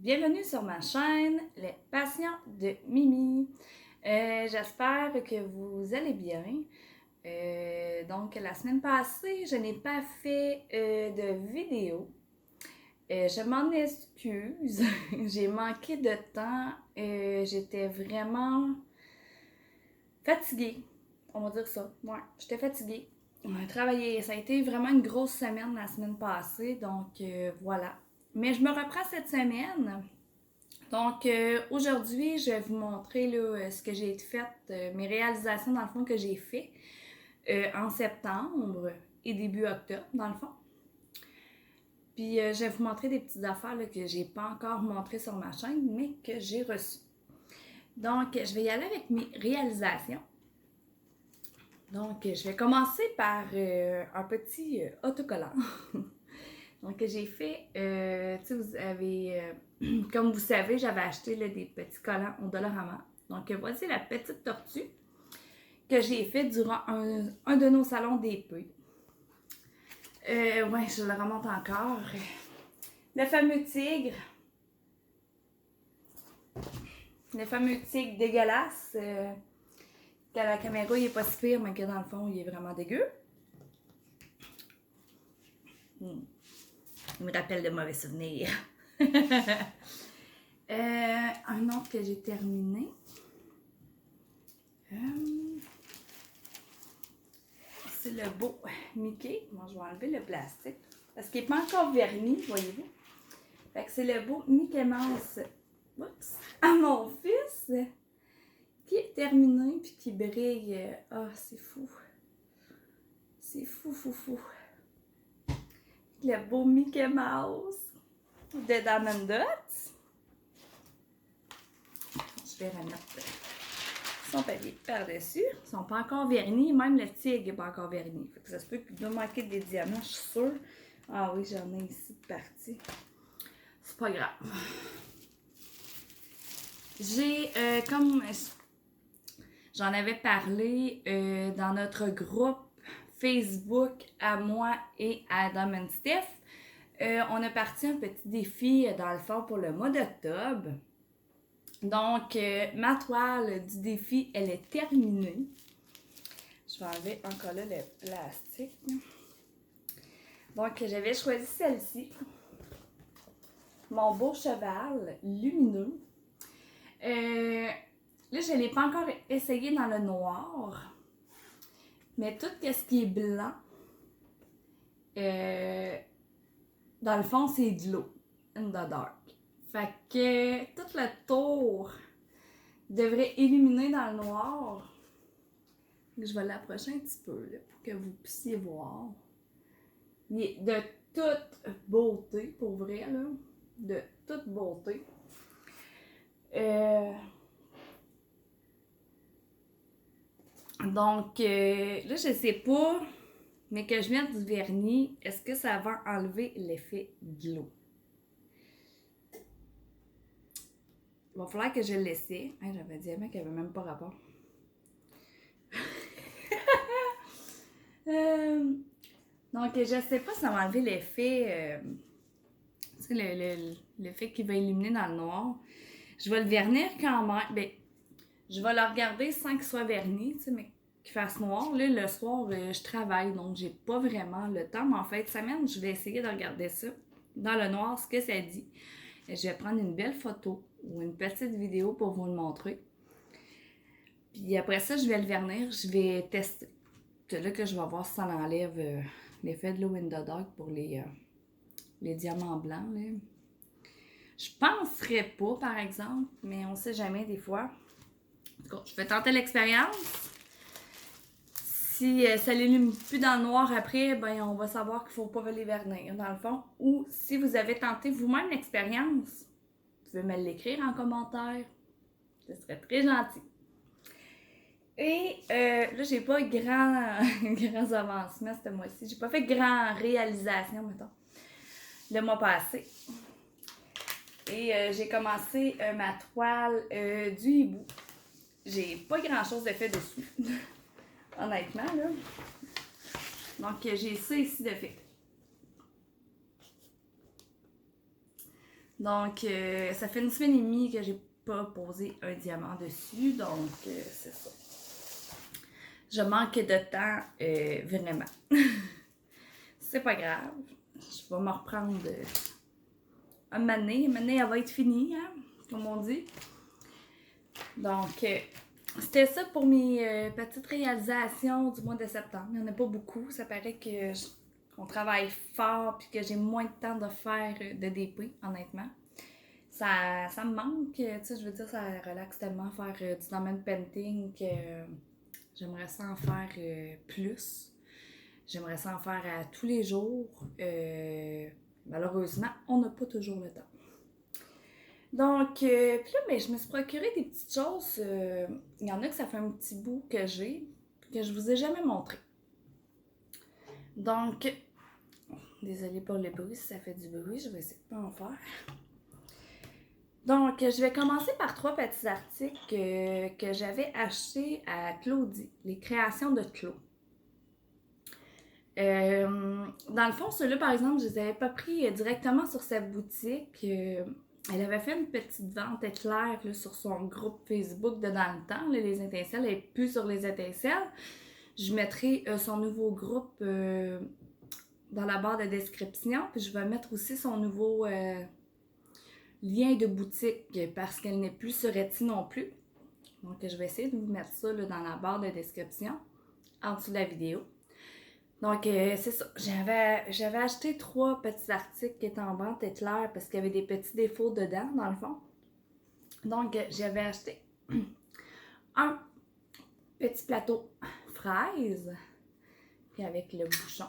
Bienvenue sur ma chaîne, Les Passions de Mimi. J'espère que vous allez bien. Donc, la semaine passée, je n'ai pas fait de vidéo. Je m'en excuse. J'ai manqué de temps. J'étais vraiment fatiguée. On va dire ça. Ouais, j'étais fatiguée. On a travaillé. Ça a été vraiment une grosse semaine la semaine passée. Donc, voilà. Mais je me reprends cette semaine. Donc, aujourd'hui, je vais vous montrer là, ce que j'ai fait, mes réalisations dans le fond que j'ai fait en septembre et début octobre, dans le fond. Puis, je vais vous montrer des petites affaires là, que j'ai pas encore montrées sur ma chaîne, mais que j'ai reçues. Donc, je vais y aller avec mes réalisations. Donc, je vais commencer par un petit autocollant. Donc, j'ai fait, tu sais, vous avez, comme vous savez, j'avais acheté là, des petits collants au Dollarama. Donc, voici la petite tortue que j'ai fait durant un de nos salons d'épée. Ouais, je le remonte encore. Le fameux tigre. Le fameux tigre dégueulasse. Qu'à la caméra, il est pas si pire, mais que dans le fond, il est vraiment dégueu. Il me rappelle de mauvais souvenirs. Un autre que j'ai terminé. C'est le beau Mickey. Moi, je vais enlever le plastique. Parce qu'il n'est pas encore verni, voyez-vous. Fait que c'est le beau Mickey Mouse. Oups! À mon fils. Qui est terminé puis qui brille. Ah, c'est fou. C'est fou, fou, fou. Le beau Mickey Mouse de Diamond Dots. Je vais remettre son papier par-dessus. Ils sont pas encore vernis. Même le tigre n'est pas encore verni. Fait que ça se peut qu'il doit manquer des diamants, je suis sûre. Ah oui, j'en ai ici de partie. C'est pas grave. J'ai, comme j'en avais parlé dans notre groupe Facebook à moi et à Adam and Steph, on a parti un petit défi dans le fond pour le mois d'octobre. Donc, ma toile du défi, elle est terminée. Je vais enlever encore là le plastique. Donc, j'avais choisi celle-ci. Mon beau cheval lumineux. Là, je ne l'ai pas encore essayé dans le noir. Mais tout ce qui est blanc, dans le fond, c'est de l'eau. In the dark. Fait que tout le tour devrait illuminer dans le noir. Je vais l'approcher un petit peu là, pour que vous puissiez voir. Il est de toute beauté, pour vrai, là. De toute beauté. Donc, là, je sais pas, mais que je mette du vernis, est-ce que ça va enlever l'effet de l'eau? Il va falloir que je le laisse. Hey, j'avais dit à mec qu'il n'y avait même pas rapport. Donc, je sais pas si ça va enlever l'effet, tu sais, l'effet qui va illuminer dans le noir. Je vais le vernir quand même. Ben, je vais le regarder sans qu'il soit verni, tu sais, mais qu'il fasse noir. Là, le soir, je travaille, donc j'ai pas vraiment le temps. Mais en fin de semaine, je vais essayer de regarder ça dans le noir, ce que ça dit. Je vais prendre une belle photo ou une petite vidéo pour vous le montrer. Puis après ça, je vais le vernir, je vais tester. C'est là que je vais voir si ça enlève l'effet de l'eau in the dark pour les diamants blancs. Là. Je penserais pas, par exemple, mais on sait jamais des fois. En tout cas, je vais tenter l'expérience. Si ça l'illume plus dans le noir après, ben on va savoir qu'il ne faut pas les vernir, dans le fond. Ou si vous avez tenté vous-même l'expérience, vous pouvez me l'écrire en commentaire. Ce serait très gentil. Et là, j'ai pas grands avancements ce mois-ci. J'ai pas fait grand réalisation, mettons, le mois passé. Et j'ai commencé ma toile du hibou. J'ai pas grand-chose de fait dessus. Honnêtement, là. Donc, j'ai ça ici de fait. Donc, ça fait une semaine et demie que j'ai pas posé un diamant dessus, donc c'est ça. Je manque de temps, vraiment. C'est pas grave. Je vais me reprendre un moment donné. Elle va être finie, hein, comme on dit. Donc, c'était ça pour mes petites réalisations du mois de septembre. Il n'y en a pas beaucoup. Ça paraît qu'on travaille fort et que j'ai moins de temps de faire de DP, honnêtement. Ça me manque, tu sais, je veux dire, ça relaxe tellement faire du domaine painting que j'aimerais ça en faire plus. J'aimerais ça en faire à tous les jours. Malheureusement, on n'a pas toujours le temps. Donc, puis là, ben, je me suis procuré des petites choses. Il y en a que ça fait un petit bout que j'ai, que je vous ai jamais montré. Donc, désolée pour le bruit, si ça fait du bruit, je vais essayer de pas en faire. Donc, je vais commencer par 3 petits articles que j'avais achetés à Claudie, les créations de Claude. Dans le fond, ceux-là, par exemple, je les avais pas pris directement sur sa boutique. Elle avait fait une petite vente éclair là, sur son groupe Facebook de dans le temps, là, les étincelles. Elle n'est plus sur les étincelles. Je mettrai son nouveau groupe dans la barre de description. Puis je vais mettre aussi son nouveau lien de boutique parce qu'elle n'est plus sur Etsy non plus. Donc je vais essayer de vous mettre ça là, dans la barre de description en dessous de la vidéo. Donc, c'est ça. J'avais acheté 3 petits articles qui étaient en vente éclair parce qu'il y avait des petits défauts dedans, dans le fond. Donc, j'avais acheté un petit plateau fraise, puis avec le bouchon.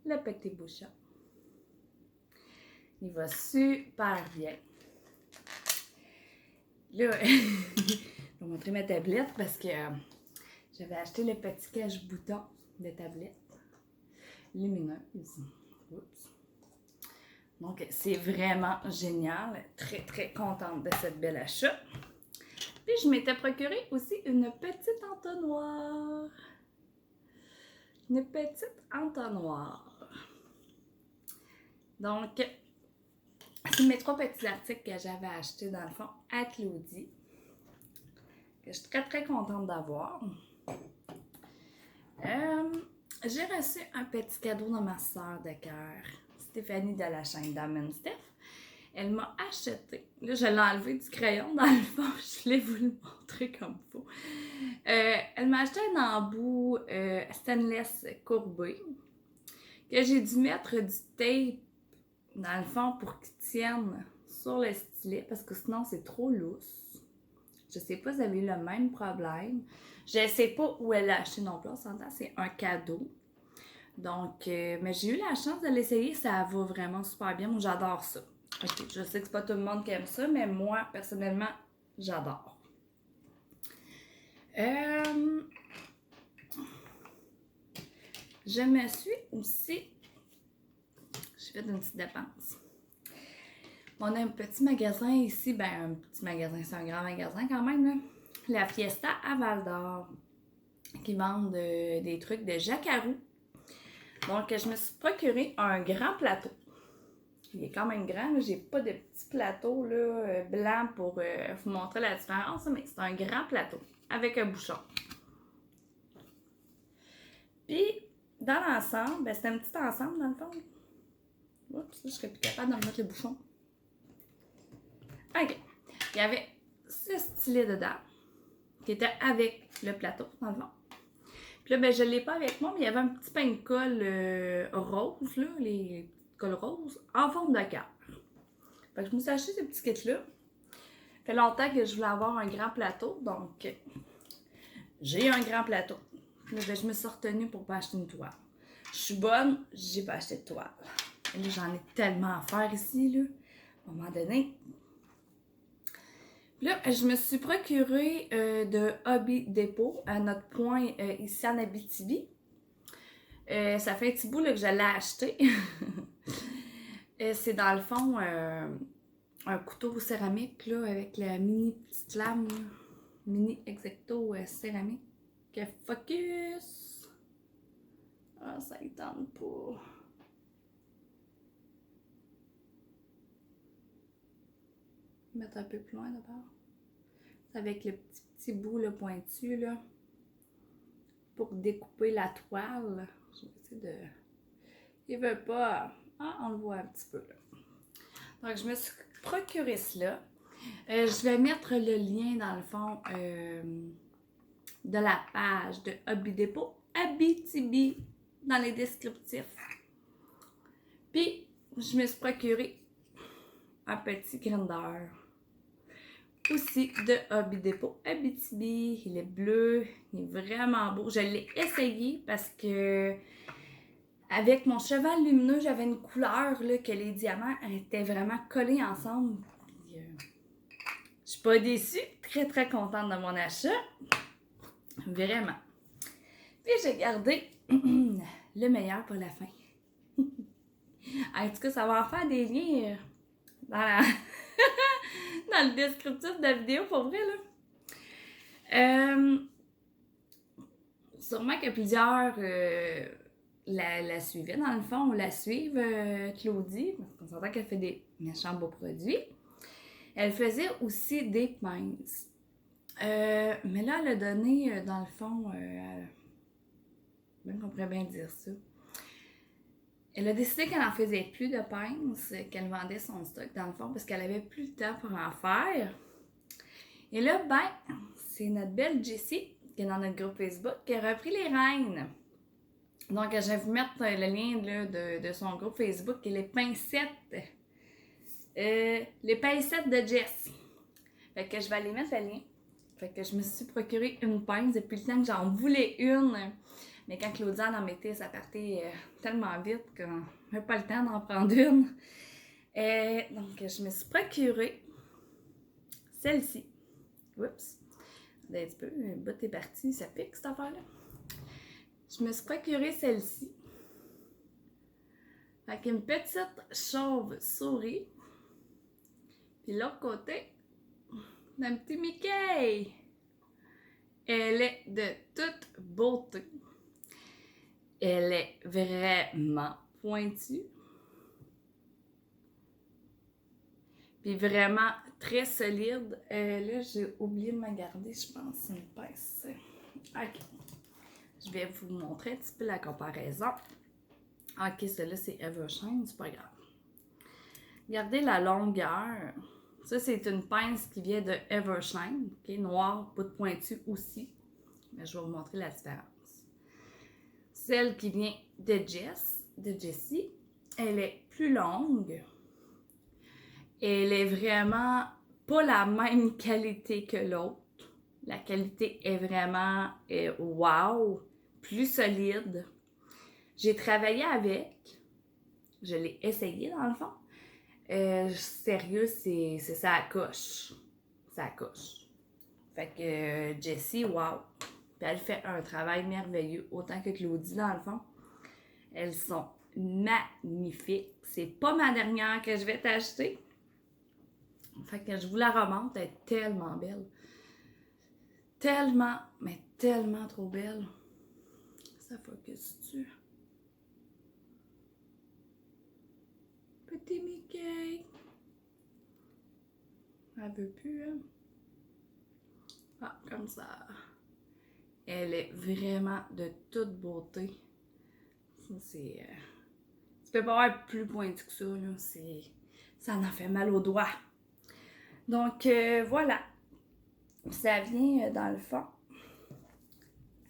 Le petit bouchon. Il va super bien. Là, je vais vous montrer ma tablette parce que j'avais acheté le petit cache-bouton de tablette lumineuse. Oups. Donc, c'est vraiment génial. Très, très contente de cette belle achat. Puis, je m'étais procuré aussi une petite entonnoir. Une petite entonnoir. Donc, c'est mes 3 petits articles que j'avais achetés, dans le fond, à Claudie. Que je suis très, très contente d'avoir. J'ai reçu un petit cadeau de ma soeur de cœur, Stéphanie de la chaîne Diamond Steph. Elle m'a acheté. Là, je l'ai enlevé du crayon dans le fond. Je voulais vous le montrer comme il faut. Elle m'a acheté un embout stainless courbé que j'ai dû mettre du tape dans le fond pour qu'il tienne sur le stylet parce que sinon c'est trop lousse. Je sais pas si vous avez eu le même problème. Je sais pas où elle l'a acheté non plus. On s'entend, c'est un cadeau. Donc, mais j'ai eu la chance de l'essayer. Ça va vraiment super bien. Moi, j'adore ça. Ok, je sais que c'est pas tout le monde qui aime ça, mais moi, personnellement, j'adore. Je me suis aussi... J'ai fait une petite dépense. On a un petit magasin ici. Ben, un petit magasin, c'est un grand magasin quand même, là. La Fiesta à Val-d'Or, qui vendent des trucs de Jacquarou. Donc, je me suis procuré un grand plateau. Il est quand même grand, là. J'ai pas de petit plateau là, blanc pour vous montrer la différence, mais c'est un grand plateau avec un bouchon. Puis, dans l'ensemble, ben, c'est un petit ensemble dans le fond. Oups, je serais plus capable d'en mettre le bouchon. Ok. Il y avait 6 stylets dedans qui étaient avec le plateau, dans le fond. Puis là, ben, je ne l'ai pas avec moi, mais il y avait un petit pain de colle rose, là, les colles roses, en forme de cœur. Fait que je me suis acheté ce petit kit-là. Ça fait longtemps que je voulais avoir un grand plateau, donc j'ai un grand plateau. Là, ben, je me suis retenue pour ne pas acheter une toile. Je suis bonne, j'ai pas acheté de toile. Et là, j'en ai tellement à faire ici, là. À un moment donné. Puis là, je me suis procuré de Hobby Depot à notre point ici en Abitibi. Ça fait un petit bout là, que je l'ai acheté. C'est dans le fond un couteau céramique là, avec la mini petite lame, là. Mini Exacto céramique. Que focus! Ah, ça ne tente pas. mettre un peu plus loin d'abord. Avec le petit bout là, pointu là. Pour découper la toile. Je vais essayer de... Il veut pas... Ah, on le voit un petit peu là. Donc, je me suis procuré cela. Je vais mettre le lien dans le fond de la page de Hobby Dépôt Abitibi dans les descriptifs. Puis, je me suis procuré un petit grinder aussi de Hobby Dépôt Abitibi. Il est bleu, il est vraiment beau. Je l'ai essayé parce que avec mon cheval lumineux, j'avais une couleur là, que les diamants étaient vraiment collés ensemble. Puis, je suis pas déçue, très très contente de mon achat. Vraiment. Puis j'ai gardé le meilleur pour la fin. En tout cas, ça va en faire des liens dans, dans le descriptif de la vidéo, pour vrai, là. Sûrement que plusieurs la suivaient, dans le fond, ou la suivent, Claudie, parce qu'on s'entend qu'elle fait des méchants beaux produits. Elle faisait aussi des pinces. Mais là, elle a donné, dans le fond, même qu'on pourrait bien dire ça. Elle a décidé qu'elle n'en faisait plus de pinces, qu'elle vendait son stock, dans le fond, parce qu'elle avait plus le temps pour en faire. Et là, ben, c'est notre belle Jessie, qui est dans notre groupe Facebook, qui a repris les rênes. Donc, je vais vous mettre le lien là, de son groupe Facebook, qui est les pincettes. Les pincettes de Jess. Fait que je vais aller mettre le lien. Fait que je me suis procuré une pince depuis le temps que j'en voulais une. Mais quand Claudia en mettait, ça partait tellement vite qu'on n'avait pas le temps d'en prendre une. Donc, je me suis procuré celle-ci. Oups. Un petit peu, le bout est parti, ça pique cette affaire-là. Je me suis procuré celle-ci. Avec une petite chauve-souris. Puis l'autre côté, un petit Mickey. Elle est de toute beauté. Elle est vraiment pointue. Puis vraiment très solide. Là, j'ai oublié de me garder, je pense. C'est une pince. Ok. Je vais vous montrer un petit peu la comparaison. Ok, celle-là, c'est Evershine, c'est pas grave. Regardez la longueur. Ça, c'est une pince qui vient de Evershine. Ok, noir, bout de pointu aussi. Mais je vais vous montrer la différence. Celle qui vient de Jessie, elle est plus longue. Elle est vraiment pas la même qualité que l'autre. La qualité est vraiment wow, plus solide. J'ai travaillé avec, je l'ai essayé dans le fond. Sérieux, c'est ça à coche. Ça à coche. Fait que Jessie, wow. Puis elle fait un travail merveilleux, autant que Claudie dans le fond. Elles sont magnifiques. C'est pas ma dernière que je vais t'acheter. Fait que je vous la remonte, elle est tellement belle. Tellement, mais tellement trop belle. Ça focus dessus. Petit Mickey. Elle veut plus, hein? Ah, comme ça. Elle est vraiment de toute beauté. C'est... tu peux pas avoir plus pointu que ça, là. Ça en fait mal aux doigts. Donc, voilà. Ça vient, dans le fond,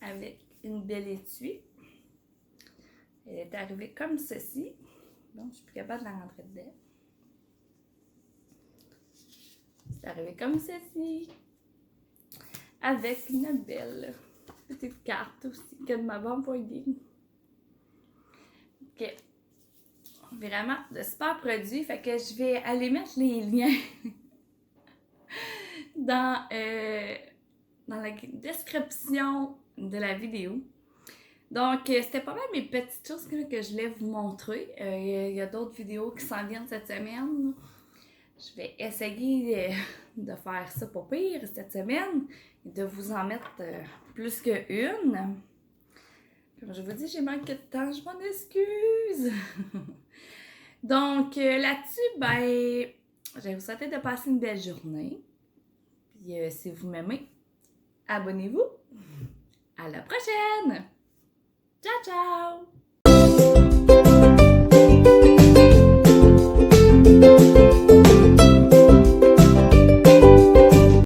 avec une belle étui. Elle est arrivée comme ceci. Donc, je suis plus capable de la rentrer dedans. C'est arrivé comme ceci. Avec une belle petite carte aussi que de m'avoir envoyée. Ok. Vraiment de super produits. Fait que je vais aller mettre les liens dans la description de la vidéo. Donc, c'était pas mal mes petites choses que je voulais vous montrer. Il y a d'autres vidéos qui s'en viennent cette semaine. Je vais essayer de faire ça pas pire cette semaine et de vous en mettre plus qu'une. Comme je vous dis, j'ai manqué de temps, je m'en excuse. Donc, là-dessus, ben, Je vais vous souhaiter de passer une belle journée. Puis si vous m'aimez, abonnez-vous. À la prochaine! Ciao, ciao!